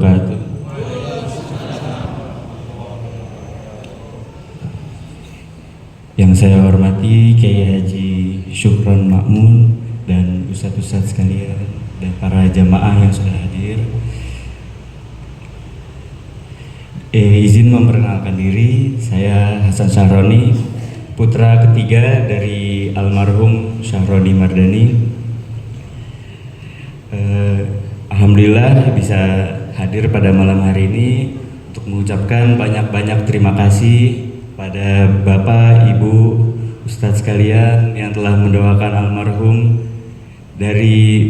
wabarakatuh. Yang saya hormati Kiai Haji Syukron Makmun dan ustadz-ustadz sekalian dan para jamaah yang sudah hadir. Izin memperkenalkan diri, saya Hasan Syahroni, putra ketiga dari almarhum Syahroni Mardani. Alhamdulillah bisa hadir pada malam hari ini untuk mengucapkan banyak-banyak terima kasih pada Bapak, Ibu, Ustadz sekalian yang telah mendoakan almarhum dari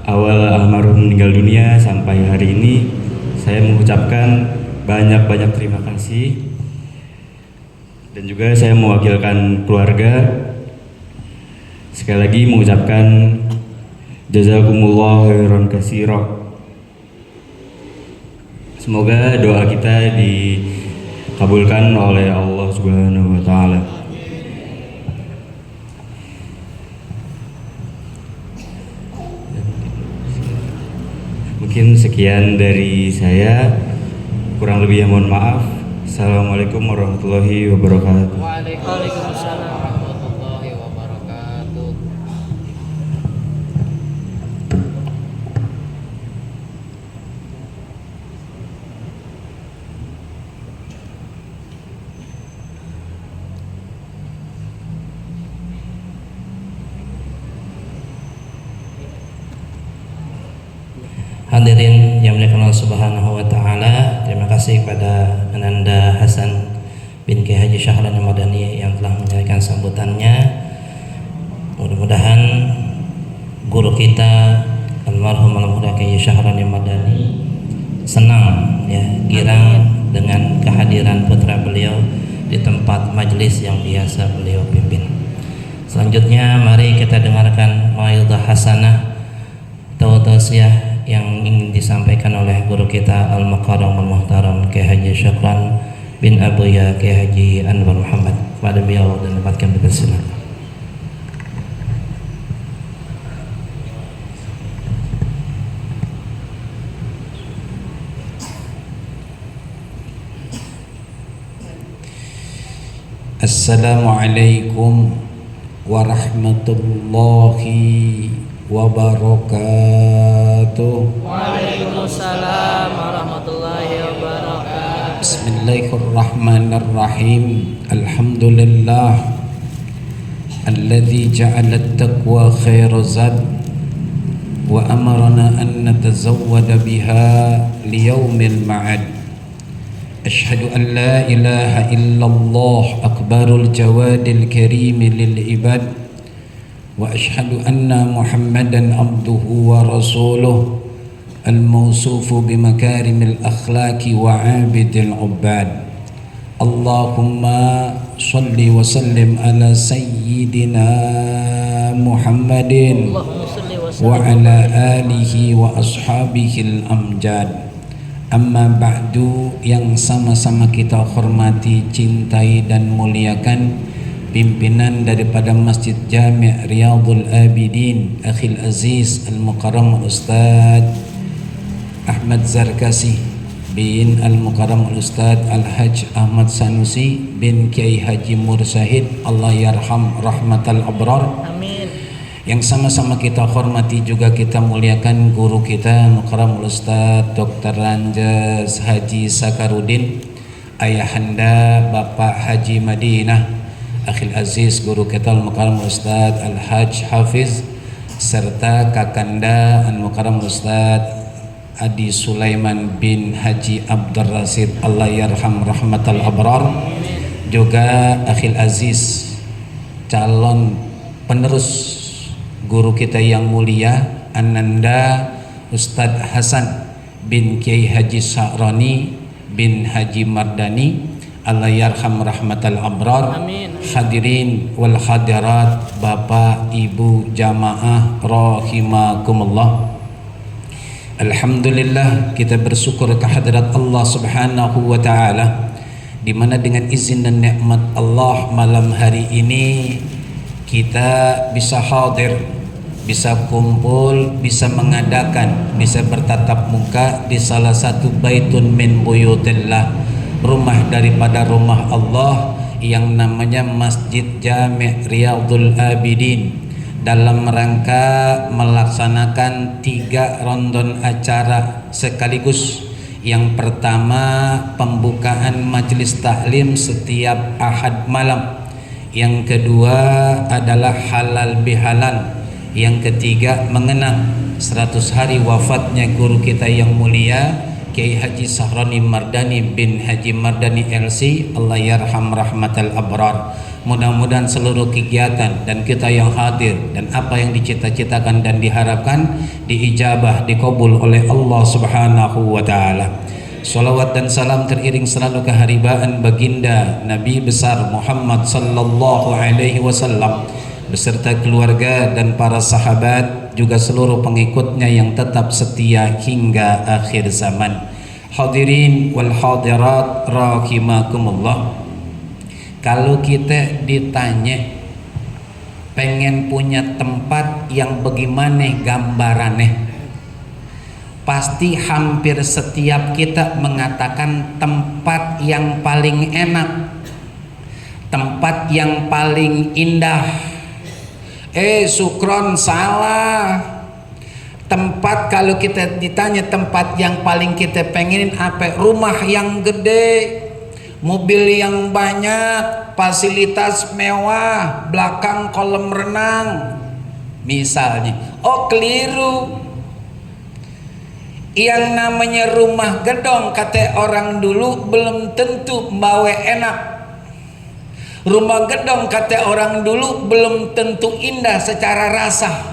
awal almarhum meninggal dunia sampai hari ini. Saya mengucapkan banyak-banyak terima kasih, dan juga saya mewakilkan keluarga sekali lagi mengucapkan jazakumullah khairan katsira. Semoga doa kita dikabulkan oleh Allah Subhanahu wa taala. Mungkin sekian dari saya, kurang lebihnya mohon maaf. Assalamualaikum warahmatullahi wabarakatuh. Waalaikumsalam warahmatullahi wabarakatuh. Hadirin yang dimuliakan Allah Subhanahu wa taala, terima kasih kepada Ananda Hasan bin Kiai Haji Syahroni Mardani yang telah menyampaikan sambutannya. Mudah-mudahan guru kita almarhum Kiai Syahroni Mardani senang ya, girang dengan kehadiran putra beliau di tempat majelis yang biasa beliau pimpin. Selanjutnya mari kita dengarkan mau'izah hasanah tawadhu'iyah yang ingin disampaikan oleh guru kita Al-Mukarram Al-Muhtaram Kiai Haji Syukron bin Abuya Kiai Haji Anwar Muhammad. Kepada beliau dan dapatkan dipersilakan. Assalamualaikum warahmatullahi wabarakatuh. Waalaikumsalam warahmatullahi wabarakatuh. Bismillahirrahmanirrahim. Alhamdulillah alladzi ja'ala at-taqwa khairu zad wa amarna an natazawwada biha liyaumil ma'ad. Ashhadu an la ilaha illallah akbarul jawadil karim lil ibad wa ashhadu anna Muhammadan abduhu wa rasuluh al-mawsufu bimakarimil akhlaqi wa abidil ubad. Allahumma salli wa sallim ala sayyidina Muhammadin wa ala alihi wa ashabihi al-amjad. Amma ba'du, yang sama-sama kita hormati, cintai dan muliakan pimpinan daripada Masjid Jami' Riyadhul Abidin, Akhil Aziz Al-Mukarram Ustaz Ahmad Zarkasi bin Al-Mukarram Ustaz Al-Hajj Ahmad Sanusi bin Kiai Haji Mursahid, Allah yarham rahmatal abrar. Amin. Yang sama-sama kita hormati juga kita muliakan guru kita Mukarram Ustaz Dr. Ranjas Haji Sakarudin, ayahanda Bapak Haji Madinah Akhil Aziz, guru kita Al-Mukarram Ustaz Al-Hajj Hafiz, serta kakanda Al-Mukarram Ustaz Adi Sulaiman bin Haji Abdul Rasid, Allah yarham rahmatal abrar. Juga Akhil Aziz, calon penerus guru kita yang mulia Ananda Ustadz Hasan bin Kiai Haji Syahroni bin Haji Mardani, Allah yarham rahmatal abrar. Amin. Hadirin wal hadirat, Bapak Ibu jamaah rahimakumullah. Alhamdulillah, kita bersyukur kehadirat Allah Subhanahu wa taala, di mana dengan izin dan nikmat Allah malam hari ini kita bisa hadir bisa kumpul, bisa mengadakan, bisa bertatap muka di salah satu baitun min buyutillah, rumah daripada rumah Allah yang namanya Masjid Jami' Riyadhul Abidin, dalam rangka melaksanakan 3 rondon acara sekaligus. Yang pertama, pembukaan majelis taklim setiap Ahad malam. Yang kedua adalah halal bihalal. Yang ketiga, mengenang 100 hari wafatnya guru kita yang mulia Kiai Haji Sahroni Mardani bin Haji Mardani LC, Allah yarham rahmatal abrar. Mudah-mudahan seluruh kegiatan dan kita yang hadir dan apa yang dicita-citakan dan diharapkan diijabah, dikabul oleh Allah Subhanahu wa taala. Salawat dan salam teriring selalu keharibaan baginda Nabi besar Muhammad sallallahu alaihi wasallam beserta keluarga dan para sahabat, juga seluruh pengikutnya yang tetap setia hingga akhir zaman. Hadirin wal hadirat rahimakumullah. Kalau kita ditanya pengen punya tempat yang bagaimana gambarannya, pasti hampir setiap kita mengatakan tempat yang paling enak, tempat yang paling indah. Sukron, salah. Tempat, kalau kita ditanya tempat yang paling kita pengenin apa? Rumah yang gede, mobil yang banyak, fasilitas mewah, belakang kolam renang misalnya. Oh, keliru. Yang namanya rumah gedong kata orang dulu belum tentu bawa enak. Rumah gedong kata orang dulu belum tentu indah secara rasa.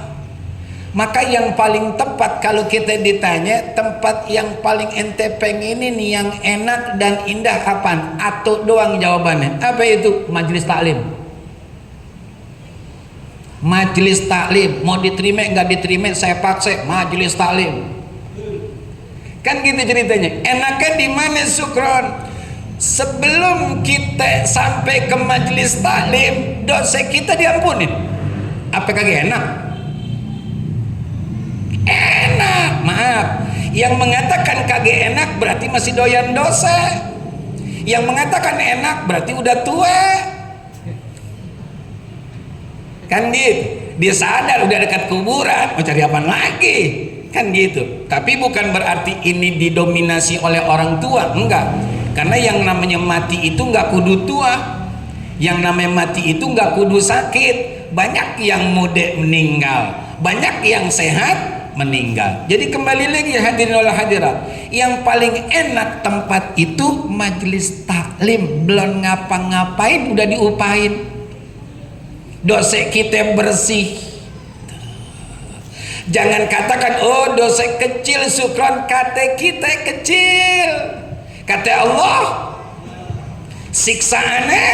Maka yang paling tepat kalau kita ditanya tempat yang paling ente pengenin yang enak dan indah apaan? Atau doang jawabannya. Apa itu? Majelis taklim. Majelis taklim, mau diterima nggak diterima saya paksa majelis taklim. Kan gitu ceritanya. Enaknya di mana, Sukron? Sebelum kita sampai ke majelis taklim, dosa kita diampuni. Apa kagak enak? Enak, maaf. Yang mengatakan kagak enak berarti masih doyan dosa. Yang mengatakan enak berarti udah tua. Kan gitu. Dia sadar udah dekat kuburan, mau cari apa lagi? Kan gitu. Tapi bukan berarti ini didominasi oleh orang tua, enggak. Karena yang namanya mati itu nggak kudu tua, yang namanya mati itu nggak kudu sakit. Banyak yang muda meninggal, banyak yang sehat meninggal. Jadi kembali lagi hadirin wal hadirat, yang paling enak tempat itu majelis taklim. Belum ngapa-ngapain udah diupain, dosa kita bersih. Jangan katakan oh dosa kecil, Sukron, kata kita kecil. Kata Allah siksaannya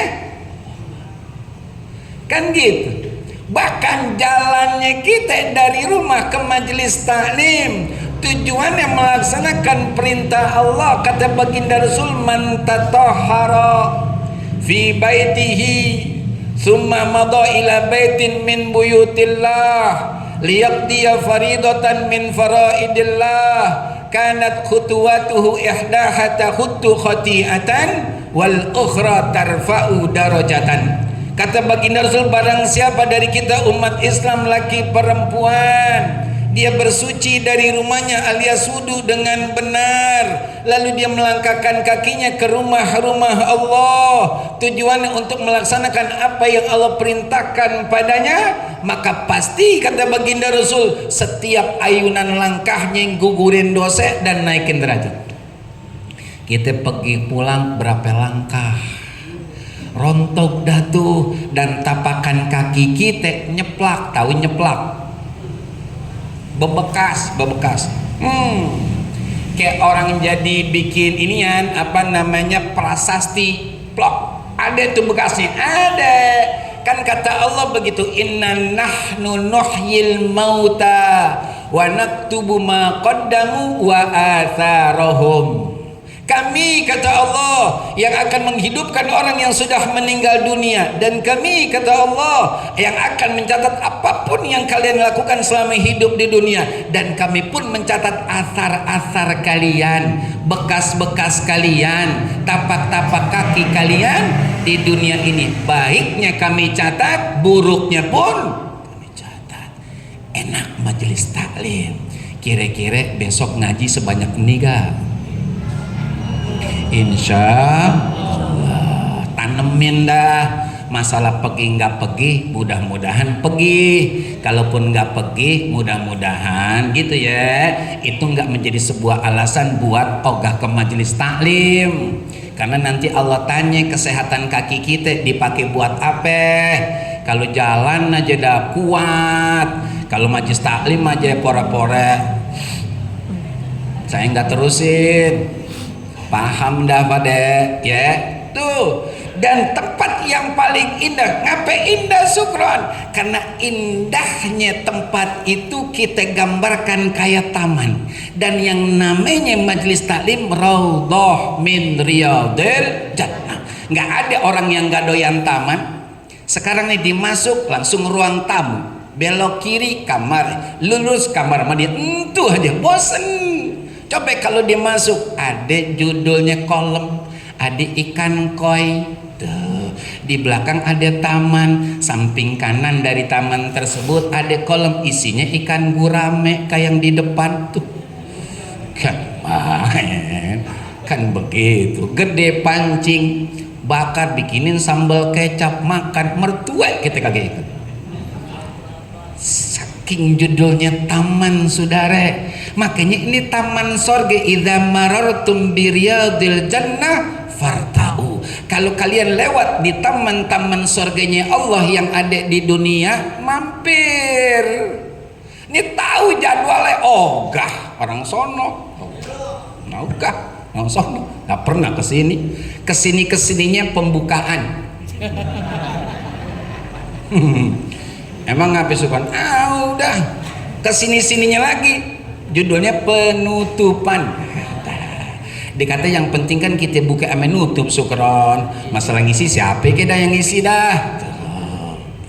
kan gitu. Bahkan jalannya kita dari rumah ke majelis taklim tujuannya melaksanakan perintah Allah. Kata baginda Rasul, man tatahhara fi baitihi thumma madha ila baitin min buyutillah liyaqdiya faridatan min faraidillah kanat khutuwatuhu ihdaha tahuttu khati'atan wal ukhra tarfa'u darajatan. Kata baginda Rasul, barang siapa dari kita umat Islam laki perempuan dia bersuci dari rumahnya alias wudu dengan benar, lalu dia melangkahkan kakinya ke rumah-rumah Allah tujuannya untuk melaksanakan apa yang Allah perintahkan padanya, maka pasti kata baginda Rasul setiap ayunan langkahnya yang gugurin dosa dan naikin derajat. Kita pergi pulang berapa langkah, rontok dah tuh, dan tapakan kaki kita nyeplak, tahu nyeplak, bebekas kayak orang jadi bikin inian apa namanya prasasti plok, ada tuh bekasnya, ada kan. Kata Allah begitu, inna nahnu nuhyil mauta wa naktubu ma qaddamu wa atharahum. Kami, kata Allah, yang akan menghidupkan orang yang sudah meninggal dunia, dan kami, kata Allah, yang akan mencatat apapun yang kalian lakukan selama hidup di dunia, dan kami pun mencatat asar-asar kalian, bekas-bekas kalian, tapak-tapak kaki kalian di dunia ini. Baiknya kami catat, buruknya pun kami catat. Enak majelis taklim. Kira-kira besok ngaji sebanyak ini gak? Insya Allah. Tanemin dah. Masalah pergi nggak pergi, mudah-mudahan pergi. Kalaupun nggak pergi, mudah-mudahan gitu ya. Itu nggak menjadi sebuah alasan buat ogah ke majelis taklim. Karena nanti Allah tanya kesehatan kaki kita dipakai buat apa? Kalau jalan aja dah kuat. Kalau majelis taklim aja pora-pora. Saya nggak terusin. Paham dah pada ya tuh. Dan tempat yang paling indah, ngapain indah Sukron? Karena indahnya tempat itu kita gambarkan kayak taman. Dan yang namanya majelis taklim raudhah min riyadil jannah. Nggak ada orang yang nggak doyan taman. Sekarang nih dimasuk langsung ruang tamu, belok kiri kamar, lurus kamar mandi, itu aja bosen. Coba kalau dia masuk, ada judulnya kolam, ada ikan koi, tuh. Di belakang ada taman, samping kanan dari taman tersebut ada kolam, isinya ikan gurame kayak yang di depan tuh. Kan main, kan begitu, gede pancing, bakar bikinin sambal kecap, makan, mertua kita kagak ikut. Saking judulnya taman saudara, makanya ini taman sorga. Idza marartum biriyadil jannah fartau. Kalau kalian lewat di taman-taman sorganya Allah yang ada di dunia, mampir. Ini tahu jadwalnya, ogah orang sono, ogah orang sono, nggak pernah kesini. Kesininya pembukaan. Emang ngapain Sukron? Udah kesini-sininya lagi, judulnya penutupan. Dikata yang penting kan kita buka ame nutup Sukron. Masalah ngisi siapa kita yang ngisi dah.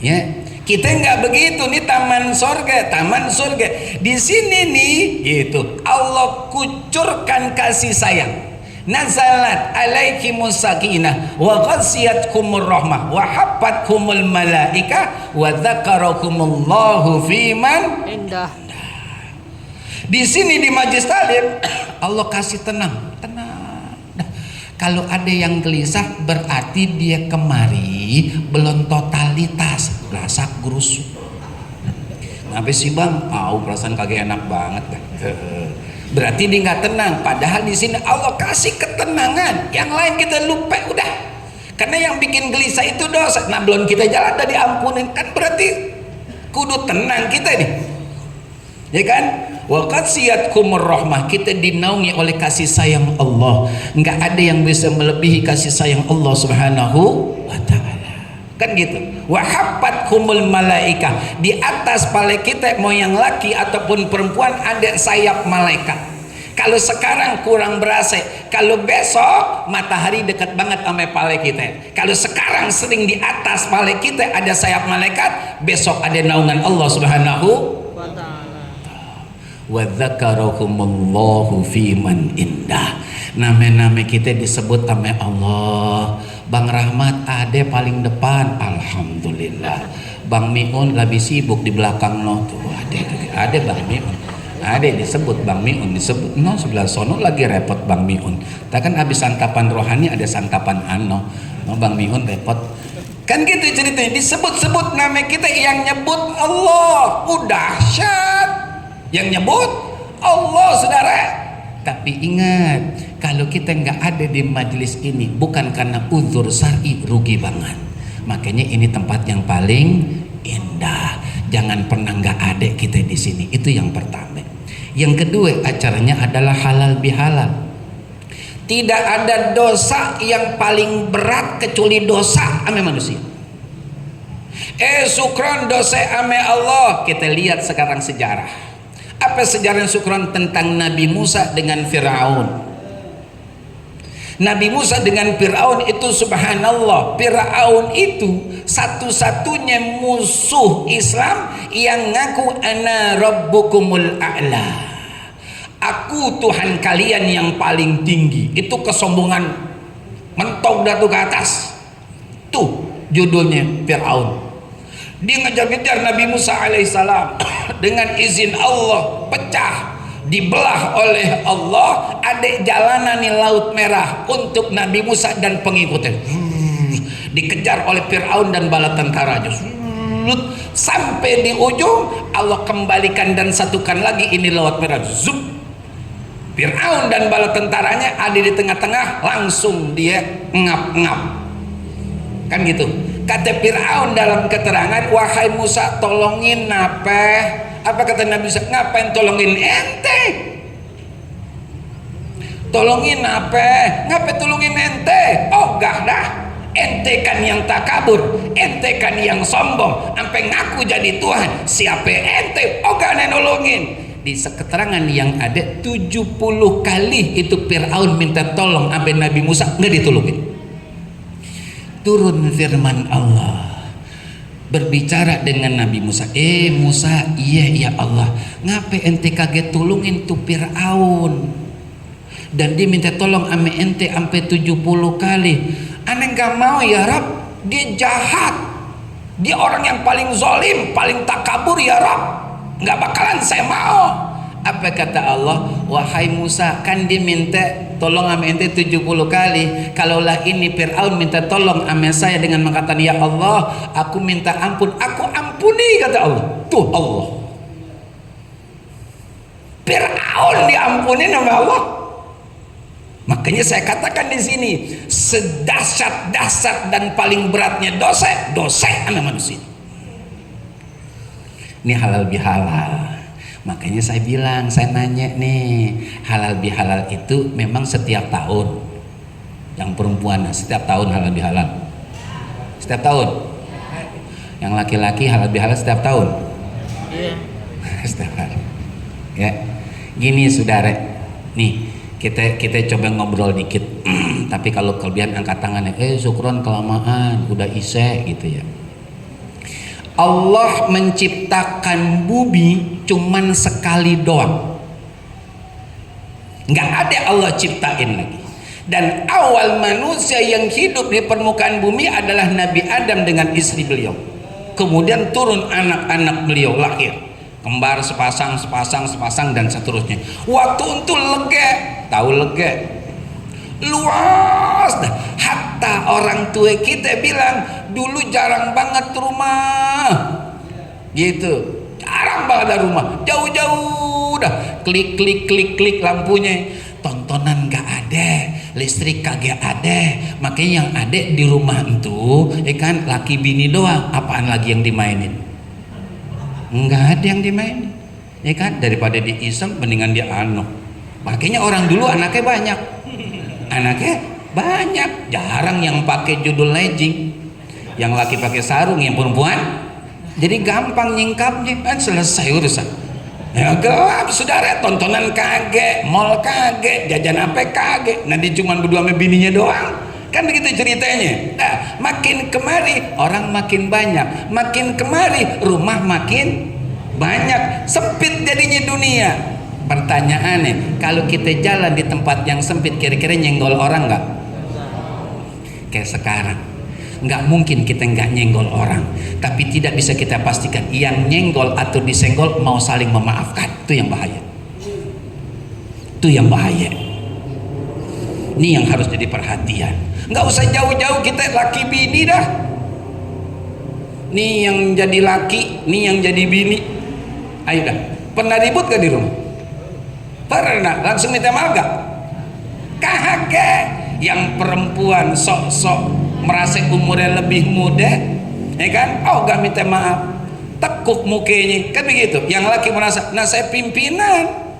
Ya, kita nggak begitu. Nih taman surga, taman surga. Di sini nih, gitu. Allah kucurkan kasih sayang. Nazalat alaikimus sakinah wa ghasiyatkumur rahmah wa haffatkumul malaika wa dzakarakumullahu fiman Indah. Di sini di majelis taklim Allah kasih tenang. Nah, kalau ada yang gelisah berarti dia kemari belum totalitas, rasa gerusuk. Ngapain sih bang? Perasaan kagak enak banget. Berarti dia nggak tenang. Padahal di sini Allah kasih ketenangan. Yang lain kita lupa udah. Karena yang bikin gelisah itu dosa. Nah belum kita jalan tadi ampunin, kan berarti kudu tenang kita nih. Ya kan? Wa qasiyatkumur rahmah, kita dinaungi oleh kasih sayang Allah. Nggak ada yang bisa melebihi kasih sayang Allah Subhanahu wa ta'ala. Kan gitu. Wa haffatkumul malaika, di atas kepala kita mau yang laki ataupun perempuan ada sayap malaikat. Kalau sekarang kurang berasa, kalau besok matahari dekat banget sama kepala kita. Kalau sekarang sering di atas kepala kita ada sayap malaikat, besok ada naungan Allah Subhanahu Wa ta'ala. wa dzakarakumullahu fiman indah. Nama-nama kita disebut sama Allah. Bang Rahmat ada paling depan, alhamdulillah. Bang Miun lebih sibuk di belakang no tuh, ada Bang Miun, ada disebut Bang Miun, disebut no sebelah sono lagi repot Bang Miun. Tak kan habis santapan rohani ada santapan no Bang Miun repot. Kan gitu ceritanya, disebut-sebut nama kita, yang nyebut Allah udah syat, yang nyebut Allah saudara. Tapi ingat, kalau kita nggak ada di majelis ini bukan karena uzur syar'i, rugi banget. Makanya ini tempat yang paling indah. Jangan pernah nggak ada kita di sini. Itu yang pertama. Yang kedua, acaranya adalah halal bihalal. Tidak ada dosa yang paling berat kecuali dosa ame manusia. Sukron dosa ame Allah. Kita lihat sekarang sejarah. Apa sejarah Sukron tentang Nabi Musa dengan Firaun? Nabi Musa dengan Fir'aun itu subhanallah, Fir'aun itu satu-satunya musuh Islam yang ngaku ana rabbukumul a'la, aku Tuhan kalian yang paling tinggi. Itu kesombongan mentok dah tuh ke atas. Tuh judulnya Fir'aun. Dia ngejar-ngejar Nabi Musa alaihissalam. Dengan izin Allah pecah, dibelah oleh Allah, ada jalanan di Laut Merah untuk Nabi Musa dan pengikutnya. Dikejar oleh Fir'aun dan bala tentaranya. Sampai di ujung Allah kembalikan dan satukan lagi ini Laut Merah. Zup. Fir'aun dan bala tentaranya ada di tengah-tengah, langsung dia ngap-ngap. Kan gitu. Kata Fir'aun dalam keterangan, wahai Musa, tolongin apa kata Nabi Musa? Ngapain tolongin ente? Tolongin apa? Ngapain tolongin ente? Oh gak dah, ente kan yang takabur, ente kan yang sombong, sampai ngaku jadi Tuhan. Siapa ente? Oh gak nolongin. Di keterangan yang ada 70 kali itu Fir'aun minta tolong sampai Nabi Musa nggak ditolongin. Turun firman Allah berbicara dengan Nabi Musa. Musa, iya ya Allah, ngapain ente kaget tolongin tuh Fir'aun, dan dia minta tolong ame ente sampai 70 kali. Aneh gak mau ya Rab, dia jahat, dia orang yang paling zalim, paling takabur ya Rab, nggak bakalan saya mau. Apa kata Allah? Wahai Musa, kan dia minta tolong ame ente 70 kali. Kalaulah ini Fir'aun minta tolong ame saya dengan mengatakan ya Allah, aku minta ampun, aku ampuni, kata Allah. Tuh Allah, Fir'aun diampuni sama Allah. Makanya saya katakan di sini, sedahsyat-dahsyat dan paling beratnya dosa sama manusia. Ini halal bihalal. Makanya saya bilang, saya nanya nih, halal bihalal itu memang setiap tahun. Yang perempuan setiap tahun halal bihalal. Setiap tahun. Yang laki-laki halal bihalal setiap tahun. Iya. Setiap hari. Ya. Gini saudara, nih kita coba ngobrol dikit. Tapi kalau kelebihan angkat tangannya, syukron kelamaan, udah isya gitu ya. Allah menciptakan bumi cuman sekali doang, nggak ada Allah ciptain lagi. Dan awal manusia yang hidup di permukaan bumi adalah Nabi Adam dengan istri beliau. Kemudian turun anak-anak beliau lahir, kembar sepasang dan seterusnya. Waktu itu lega, tahu lega, luas dah. Hatta orang tua kita bilang dulu jarang banget rumah gitu, jarang banget ada rumah, jauh-jauh dah, klik lampunya, tontonan gak ada, listrik kagak ada. Makanya yang ada di rumah itu kan laki bini doang. Apaan lagi yang dimainin? Nggak ada yang dimainin, ya kan? Daripada diiseng mendingan dia Makanya orang dulu anaknya banyak, jarang yang pakai judul legging, yang laki pakai sarung, yang perempuan jadi gampang nyingkapnya, kan selesai urusan. Ya gelap saudara, tontonan kagak, mall kagak, jajan apa kagak, nanti cuma berdua sama bininya doang, kan begitu ceritanya. Nah, makin kemari orang makin banyak, makin kemari rumah makin banyak, sempit jadinya dunia. Pertanyaannya, kalau kita jalan di tempat yang sempit, kira-kira nyenggol orang nggak? Kayak sekarang, nggak mungkin kita nggak nyenggol orang, tapi tidak bisa kita pastikan yang nyenggol atau disenggol mau saling memaafkan. Itu yang bahaya. Ini yang harus jadi perhatian. Nggak usah jauh-jauh, kita laki bini dah. Nih yang jadi laki, nih yang jadi bini. Ayo dah. Pernah ribut gak di rumah? Pernah. Langsung minta maaf gak? Kagak. Yang perempuan sok-sok merasa umurnya lebih muda, ya kan? Oh gak minta maaf, tekuk mukanya, kan begitu. Yang laki merasa, nah saya pimpinan,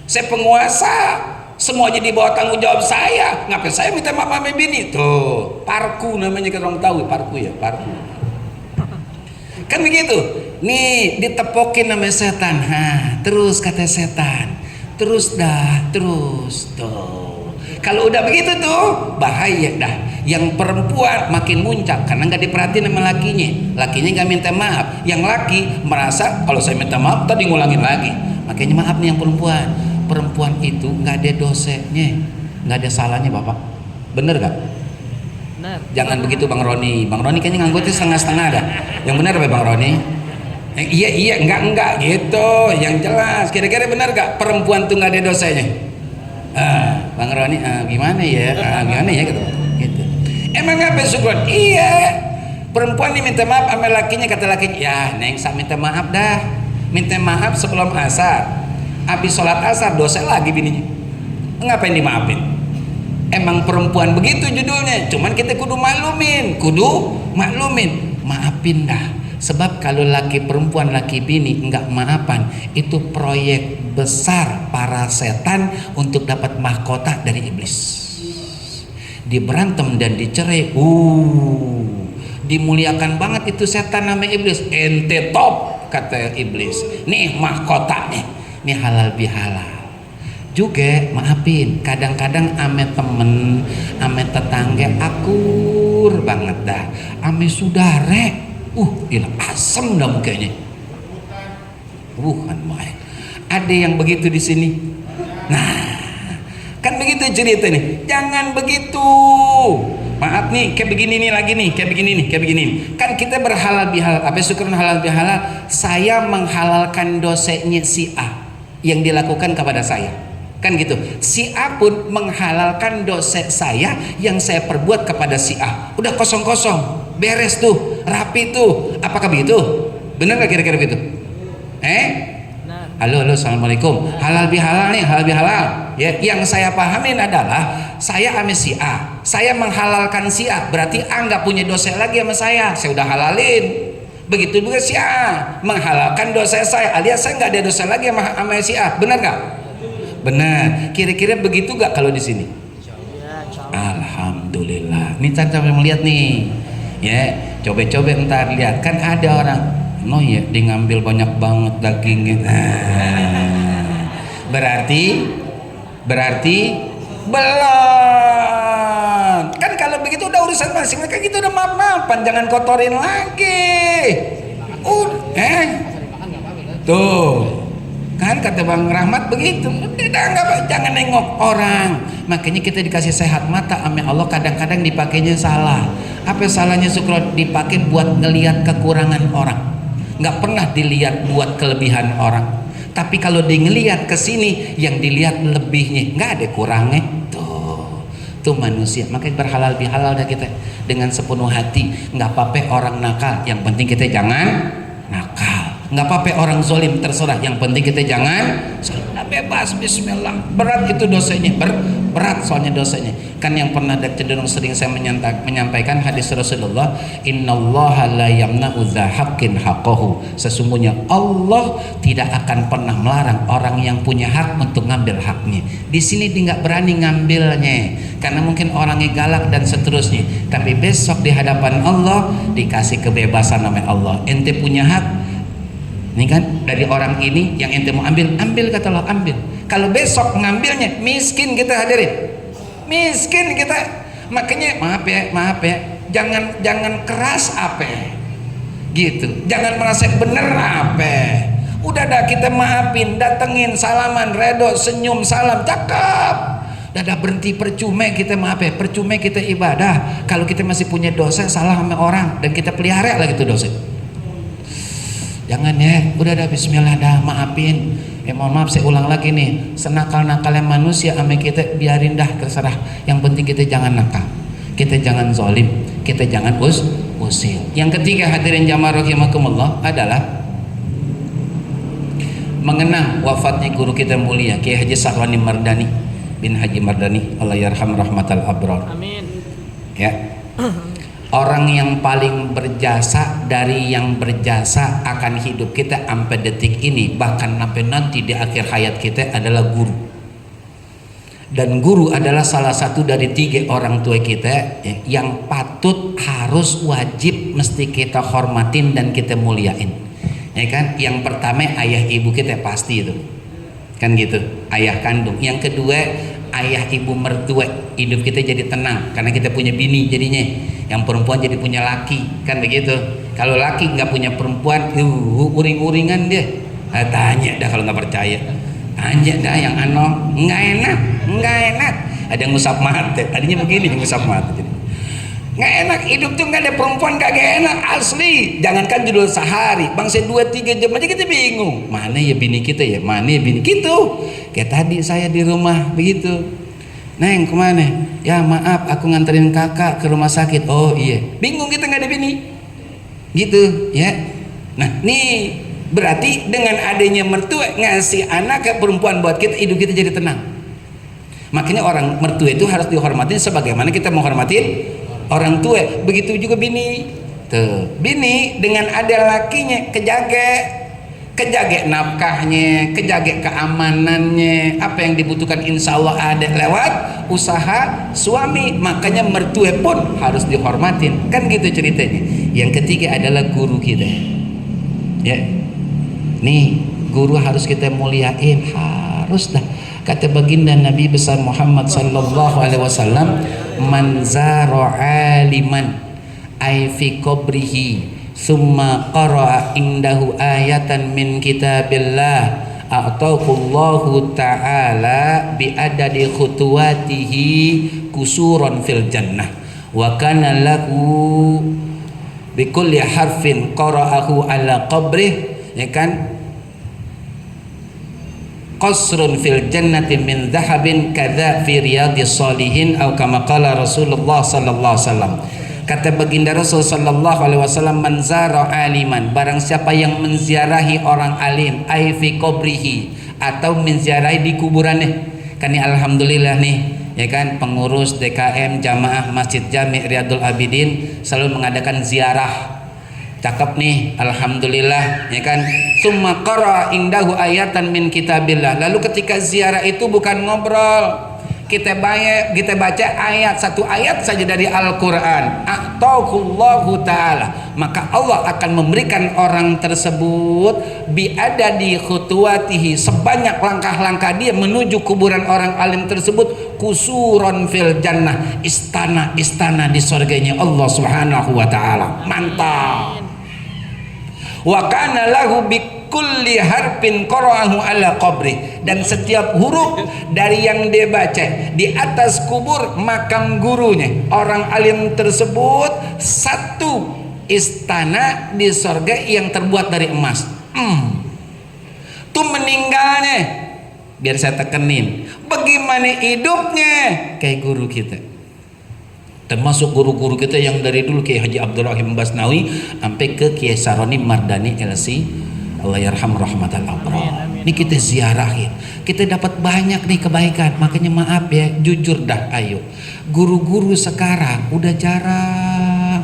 saya penguasa, semua jadi bawah tanggung jawab saya, ngapain saya minta maaf sama bini? Tuh parku namanya, kan orang tahu parku ya, parku. Kan begitu. Nih ditepokin sama setan, terus kata setan, terus tuh. Kalau udah begitu tuh bahaya dah. Yang perempuan makin muncak karena nggak diperhatiin sama lakinya nggak minta maaf. Yang laki merasa kalau saya minta maaf tadi ngulangin lagi. Makanya maaf nih yang perempuan itu nggak ada dosanya, nggak ada salahnya bapak. Bener gak? Benar. Jangan begitu Bang Roni kayaknya nganggutnya setengah-setengah dah. Yang benar apa Bang Roni? Iya enggak gitu. Yang jelas kira-kira benar gak perempuan tuh nggak ada dosanya? Bang Roni gimana ya gitu. Emang apa syukur? Iya, perempuan nih minta maaf sama lakinya, kata lakinya, ya neng sak minta maaf dah, minta maaf sebelum asar, habis sholat asar dosa lagi bininya, ngapain dimaafin? Emang perempuan begitu judulnya, cuman kita kudu maklumin, maafin dah. Sebab kalau laki perempuan, laki bini enggak maafan, itu proyek besar para setan untuk dapat mahkota dari iblis. Diberantem dan dicerai, dimuliakan banget itu setan nama iblis. Ente top kata iblis, nih mahkotanya, nih halal bihalal. Juga maafin, kadang-kadang ame temen, ame tetangga akur banget dah, ame sudare, ilah asem dah mukanya, bukan main. Ada yang begitu di sini. Nah, kan begitu cerita nih, jangan begitu. Maaf nih, kayak begini nih lagi nih, kayak begini. Kan kita berhalal bihalal, apa syukuran halal bihalal? Saya menghalalkan dosanya si A yang dilakukan kepada saya, kan gitu. Si A pun menghalalkan dosa saya yang saya perbuat kepada si A. Udah kosong-kosong, beres tuh, rapi tuh. Apakah begitu? Benar nggak kira-kira begitu? Halo, assalamualaikum. Halal bihalal nih, halal bihalal. Ya, yang saya pahamin adalah saya ame si A, saya menghalalkan si A, berarti A nggak punya dosa lagi sama saya udah halalin. Begitu juga si A menghalalkan dosa saya, alias saya nggak ada dosa lagi sama si A. Benar nggak? Benar. Kira-kira begitu nggak kalau di sini? Alhamdulillah. Nih kita melihat nih, ya coba ntar lihat, kan ada orang ya dia ngambil banyak banget dagingnya. Berarti belum. Kan kalau begitu udah urusan masing-masing, kan gitu udah maaf-maafan, jangan kotorin lagi. Tuh. Kan kata Bang Rahmat begitu. Udah jangan nengok orang. Makanya kita dikasih sehat mata sama Allah, kadang-kadang dipakainya salah. Apa salahnya syukur dipakai buat ngelihat kekurangan orang? Nggak pernah dilihat buat kelebihan orang. Tapi kalau dia ngelihat ke sini, yang dilihat lebihnya, nggak ada kurangnya. Tuh manusia. Makanya berhalal bihalal dah kita dengan sepenuh hati. Nggak apa-apa orang nakal, yang penting kita jangan nakal. Nggak apa-apa orang zolim, terserah, yang penting kita jangan zolim. Bebas, bismillah. Berat itu dosanya, berat soalnya dosanya. Kan yang pernah cenderung sering saya menyampaikan hadis Rasulullah, innallaha la yamna'u dza haqqin haqqahu. Sesungguhnya Allah tidak akan pernah melarang orang yang punya hak untuk ngambil haknya. Di sini dia nggak berani ngambilnya karena mungkin orangnya galak dan seterusnya. Tapi besok di hadapan Allah dikasih kebebasan nama Allah. Ente punya hak. Ini kan dari orang ini yang ente mau ambil kata Allah, ambil. Kalau besok ngambilnya miskin kita hadirin. Miskin kita, makanya maaf ya, jangan keras apa gitu, jangan merasa bener apa. Udah dah kita maafin, datengin, salaman, redo, senyum, salam, cakep. Dah berhenti, percuma kita percuma kita ibadah kalau kita masih punya dosa salah sama orang dan kita pelihara lagi tuh dosa. Jangan ya, udah dah bismillah dah, maafin. Mohon maaf saya ulang lagi nih, senakal-nakalnya manusia ame kita biarin dah, terserah. Yang penting kita jangan nakal, kita jangan zalim, kita jangan usil. Yang ketiga hadirin jamaah rahimakumullah adalah mengenang wafatnya guru kita mulia Kiai Haji Sahroni Mardani bin Haji Mardani, Allah yarham rahmatal abrar. Amin. Ya. Orang yang paling berjasa dari yang berjasa akan hidup kita sampai detik ini, bahkan sampai nanti di akhir hayat kita adalah guru. Dan guru adalah salah satu dari 3 orang tua kita yang patut, harus, wajib mesti kita hormatin dan kita muliain. Ya kan? Yang pertama ayah ibu kita pasti itu. Kan gitu, ayah kandung. Yang kedua ayah ibu mertua, hidup kita jadi tenang karena kita punya bini jadinya. Yang perempuan jadi punya laki, kan begitu. Kalau laki nggak punya perempuan, uring-uringan dia. Tanya dah kalau nggak percaya. Tanya dah yang nggak enak. Ada yang ngusap mata, tadinya begini ngusap mata. Jadi nggak enak hidup tuh, nggak ada perempuan kagak enak asli. Jangankan judul sehari, bangsa 2-3 jam aja kita bingung. Mana ya bini kita ya, mana ya bini gitu. Kayak tadi saya di rumah begitu. Neng kemana? Ya maaf aku nganterin kakak ke rumah sakit. Oh iya, bingung kita nggak ada bini gitu ya. Nah nih berarti dengan adanya mertua ngasih anak ke perempuan buat kita, hidup kita jadi tenang. Makanya orang mertua itu harus dihormatin sebagaimana kita menghormatin orang tua. Begitu juga bini. Tuh, bini dengan ada lakinya kejaga nafkahnya, kejaga keamanannya, apa yang dibutuhkan insya Allah ada lewat usaha suami. Makanya mertua pun harus dihormatin, kan gitu ceritanya. Yang ketiga adalah guru kita ya. Nih guru harus kita muliain, harus dah. Kata baginda Nabi besar Muhammad sallallahu alaihi wasallam, man zara aliman ay fi qabrihi summa qara'a indahu ayatan min kitabillah a'taqullahu ta'ala bi adadi khutuwatihi kusuran fil jannah wa kana lahu bi kulli harfin qara'ahu ala qabrih, ya kan, qasrun fil jannati min dhahabin kadza fi riyadhis shalihin atau kama qala Rasulullah sallallahu alaihi wasallam. Kata baginda Rasul sallallahu alaihi wasallam, man zara aliman, barang siapa yang menziarahi orang alim, ai fi qabrihi, atau menziarahi di kuburannya. Kan ini alhamdulillah nih, ya kan, pengurus DKM Jamaah Masjid Jami' Riyadul Abidin selalu mengadakan ziarah. Cakep nih, alhamdulillah, ya kan. Summa qara indahu ayatan min kitabillah. Lalu ketika ziarah itu bukan ngobrol, kita baca ayat, satu ayat saja dari Al-Quran, a'taqullahu ta'ala, maka Allah akan memberikan orang tersebut biadadi khutuwatihi, sebanyak langkah-langkah dia menuju kuburan orang alim tersebut, kusuron fil jannah, istana-istana di surganya Allah subhanahu wa ta'ala. Mantap. Wa kana lahu bikulli harfin qara'ahu ala qabri, dan setiap huruf dari yang dia baca di atas kubur makam gurunya orang alim tersebut, satu istana di surga yang terbuat dari emas. Tuh meninggalnya, biar saya tekenin, bagaimana hidupnya kayak guru kita, termasuk guru-guru kita yang dari dulu Kiai Haji Abdul Rahim Basnawi sampai ke Kiai Saroni Mardani LC, Allah yarham rahmatal abrar. Ini kita ziarahin, kita dapat banyak nih kebaikan. Makanya maaf ya, jujur dah, ayo guru-guru sekarang udah jarang.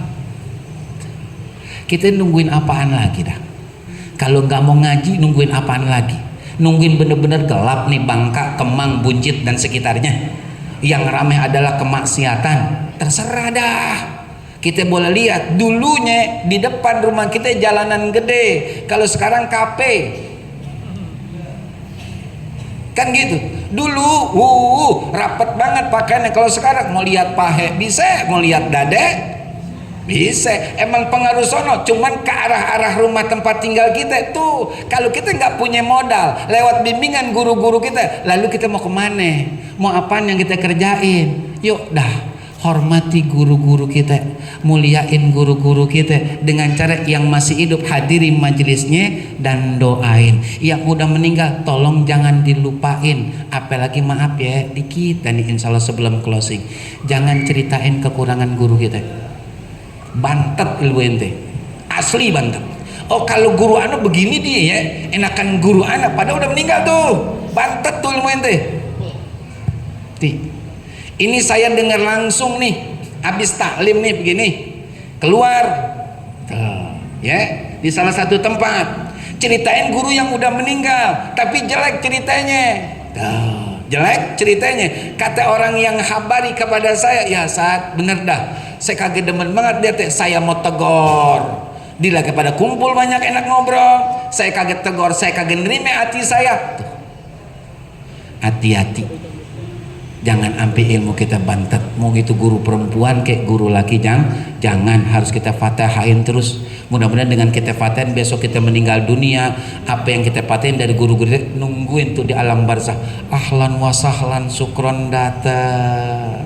Kita nungguin apaan lagi dah? Kalau nggak mau ngaji nungguin apaan lagi? Nungguin bener-bener gelap nih Bangka, Kemang, Buncit dan sekitarnya. Yang ramai adalah kemaksiatan. Terserah dah. Kita boleh lihat dulunya di depan rumah kita jalanan gede, kalau sekarang kafe. Kan gitu. Dulu rapet banget pakaiannya, kalau sekarang mau lihat pahe bisa, mau lihat dada bisa. Emang pengaruh sono, cuman ke arah-arah rumah tempat tinggal kita tuh. Kalau kita nggak punya modal lewat bimbingan guru-guru kita, lalu kita mau kemana? Mau apaan yang kita kerjain? Yuk dah, hormati guru-guru kita, muliain guru-guru kita dengan cara yang masih hidup, hadiri majelisnya dan doain. Yang udah meninggal tolong jangan dilupain. Apalagi maaf ya, dikit dan insya Allah sebelum closing, jangan ceritain kekurangan guru kita. Bantet ilmu ente, asli bantet. Oh kalau guru anak begini dia ya, enakan guru anak pada udah meninggal tuh, bantet tuh ilmu ente. Ini saya dengar langsung nih, habis taklim nih begini, keluar, ya di salah satu tempat, ceritain guru yang udah meninggal, tapi jelek ceritanya, jelek ceritanya. Kata orang yang habari kepada saya, ya saat bener dah, saya kaget demen banget dia teh, saya mau tegor. Dia lagi pada kumpul banyak enak ngobrol, saya kaget tegor, saya kaget nerima hati saya. Hati-hati. Jangan ambil ilmu kita bantet. Mau itu guru perempuan kayak guru laki, jangan, harus kita fatahain terus. Mudah-mudahan dengan kita fatahin besok kita meninggal dunia, apa yang kita fatahin dari guru-guru kita, nungguin tuh di alam barzah. Ahlan wa sahlan, syukron datang.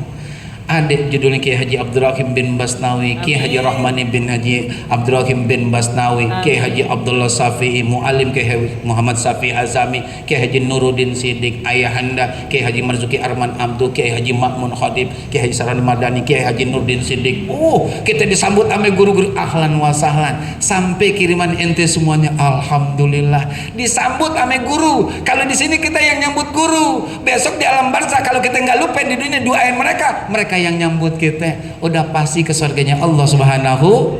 Adik judulnya Kiai Haji Abdurrahim bin Basnawi, Kiai Haji Rahmani bin Haji Abdurrahim bin Basnawi, Kiai Haji Abdullah Safi'i Mu'alim, Kiai Haji Muhammad Safi Azami, Kiai Haji Nuruddin Siddiq, Ayahanda Kiai Haji Marzuki Arman Abdu, Kiai Haji Makmun Khadib, Kiai Haji Sarani Madani, Kiai Haji Nuruddin Siddiq. Kita disambut sama guru-guru ahlan wa sahlan. Sampai kiriman ente semuanya alhamdulillah disambut sama guru. Kalau di sini kita yang nyambut guru, besok di alam barzah kalau kita nggak lupa di dunia doain mereka yang nyambut kita, udah pasti ke surganya Allah Subhanahu.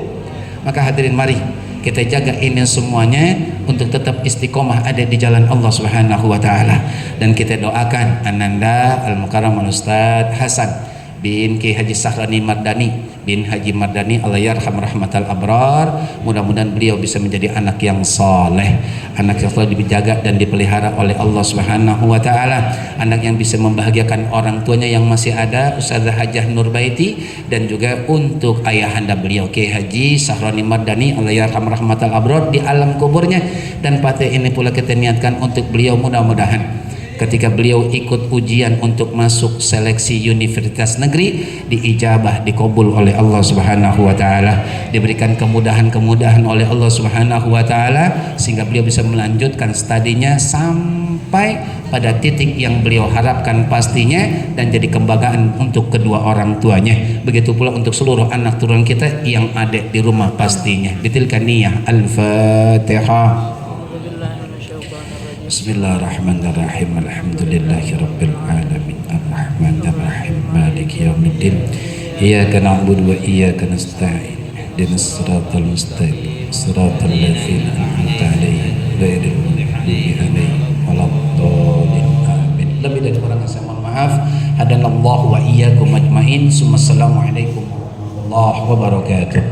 Maka hadirin, mari kita jaga ini semuanya untuk tetap istiqomah ada di jalan Allah Subhanahu wa taala. Dan kita doakan Ananda Al-Mukarram Al-Ustaz Hasan bin Kiai Haji Sahrani Mardani bin Haji Mardani Allahyarham rahmatal abrar. Mudah-mudahan beliau bisa menjadi anak yang soleh, anak yang selalu dijaga dan dipelihara oleh Allah Subhanahu wa taala, anak yang bisa membahagiakan orang tuanya yang masih ada, Ustazah Hajah Nurbaiti, dan juga untuk ayahanda beliau Kiai Haji Sahrani Mardani Allahyarham rahmatal abrar di alam kuburnya. Dan pada ini pula kita niatkan untuk beliau, mudah-mudahan ketika beliau ikut ujian untuk masuk seleksi universitas negeri, diijabah, dikabul oleh Allah Subhanahu wa taala, diberikan kemudahan-kemudahan oleh Allah Subhanahu wa taala sehingga beliau bisa melanjutkan studinya sampai pada titik yang beliau harapkan pastinya dan jadi kebanggaan untuk kedua orang tuanya. Begitu pula untuk seluruh anak turun kita yang ada di rumah pastinya. Ditilkan niyah. Al-Fatihah. Bismillahirrahmanirrahim. Alhamdulillahirabbil alamin. Arrahmanirrahim. Maliki yaumiddin. Iyyaka na'budu wa iyyaka nasta'in. Ihdinas siratal mustaqim. Siratal ladzina an'amta 'alaihim ghairil maghdubi 'alaihim waladdallin. Amin. Lebih dari kurang saya mohon maaf. Hadanallahu wa iyyakum ajmain. Assalamualaikum warahmatullahi wabarakatuh.